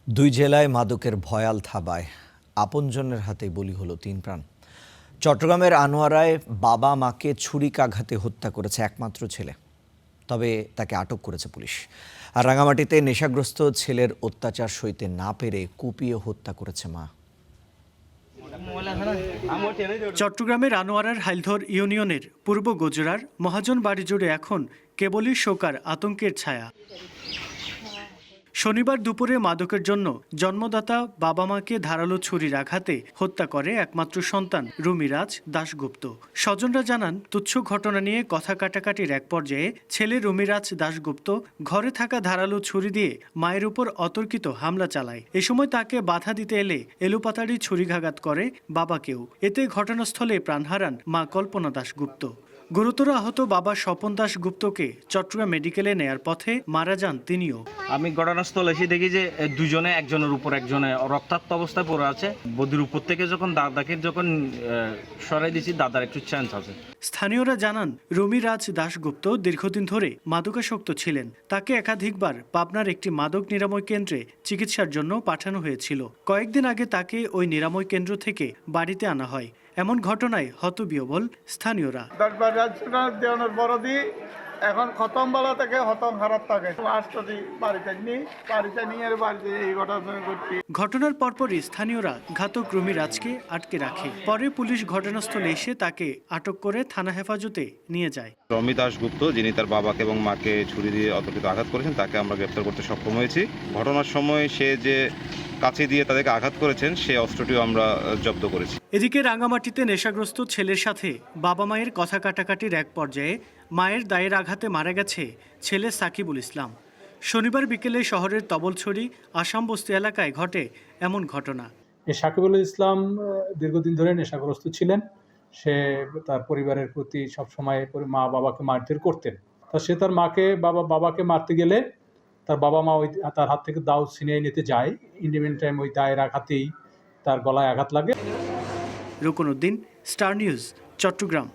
দুই জেলায় মাদকের ভয়াল থাবায় আপনজনের হাতে বলি হলো ৩ প্রাণ। চট্টগ্রামের আনোয়ারায় বাবা মাকে ছুরিকাঘাতে হত্যা করেছে একমাত্র ছেলে, তবে তাকে আটক করেছে পুলিশ। আর রাঙামাটিতে নেশাগ্রস্ত ছেলের অত্যাচার সইতে না পেরে কুপিয়ে হত্যা করেছে মা। চট্টগ্রামের আনোয়ারার হাইলধর ইউনিয়নের পূর্ব গোজরার মহাজন বাড়ি জুড়ে এখন কেবলই শোকার আতঙ্কের ছায়া। শনিবার দুপুরে মাদকের জন্য জন্মদাতা বাবা মাকে ধারালো ছুরির আঘাতে হত্যা করে একমাত্র সন্তান রুমিরাজ দাশগুপ্ত। স্বজনরা জানান, তুচ্ছ ঘটনা নিয়ে কথা কাটাকাটির এক পর্যায়ে ছেলে রুমিরাজ দাশগুপ্ত ঘরে থাকা ধারালো ছুরি দিয়ে মায়ের উপর অতর্কিত হামলা চালায়। এ সময় তাকে বাধা দিতে এলে এলোপাতাড়ি ছুরিঘাত করে বাবাকেও। এতে ঘটনাস্থলে প্রাণ হারান মা কল্পনা দাশগুপ্ত। গুরুতর আহত বাবা স্বপন দাশগুপ্তকে চট্টগ্রাম মেডিকেলে নেয়ার পথে মারা যান তিনিও। আমি ঘটনাস্থলে এসে দেখি যে দুজনে একজনের উপর একজনে রক্তাক্ত অবস্থায় পড়ে আছে। বদির উপর থেকে দাদাকে সরাই দিয়েছি, দাদার একটু চান্স আছে। স্থানীয়রা জানান, রুমিরাজ দাশগুপ্ত দীর্ঘদিন ধরে মাদকাসক্ত ছিলেন। তাকে একাধিকবার পাবনার একটি মাদক নিরাময় কেন্দ্রে চিকিৎসার জন্য পাঠানো হয়েছিল। কয়েকদিন আগে তাকে ওই নিরাময় কেন্দ্র থেকে বাড়িতে আনা হয়। এমন ঘটনায় হতবিহ্বল স্থানীয়রা। এখন খতম বেলা থেকে হতম খারাপ থাকে আসতে বাড়িতে নিয়ে বাড়িতে এই ঘটনা ঘটছে। ঘটনার পরপরই স্থানীয়রা ঘাতক রুমিরাজকে আটকে রাখে। পরে পুলিশ ঘটনাস্থলে এসে তাকে আটক করে থানা হেফাজতে নিয়ে যায়। রমি দাশগুপ্ত, যিনি তার বাবাকে এবং মাকে ছুরি দিয়ে অতর্কিত আঘাত করেছেন, তাকে আমরা গ্রেপ্তার করতে সক্ষম হয়েছি। ঘটনার সময় সে যে কাছে দিয়ে তাদেরকে আঘাত করেছেন, সেই অস্ত্রটিও আমরা জব্দ করেছি। এদিকে রাঙামাটিতে নেশাগ্রস্ত ছেলের সাথে বাবা মায়ের কথা কাটাকাটির এক পর্যায়ে মায়ের দায়ের আঘাতে মারা গেছে ছেলে সাকিবুল ইসলাম। শনিবার বিকেলে শহরের তবলছড়ি আসাম বস্তি এলাকায় ঘটে এমন ঘটনা। সাকিবুল ইসলাম দীর্ঘদিন ধরে নেশাগ্রস্ত ছিলেন। সে তার পরিবারের প্রতি সবসময় মা বাবাকে মারধর করতেন। তা সে তার বাবাকে মারতে গেলে তার বাবা মা তার হাত থেকে দাও ছিনিয়ে নিতে যায়। ইন টাইম ওই দায়ের আঘাতেই তার গলায় আঘাত লাগে। রুকন উদ্দিন, স্টার নিউজ, চট্টগ্রাম।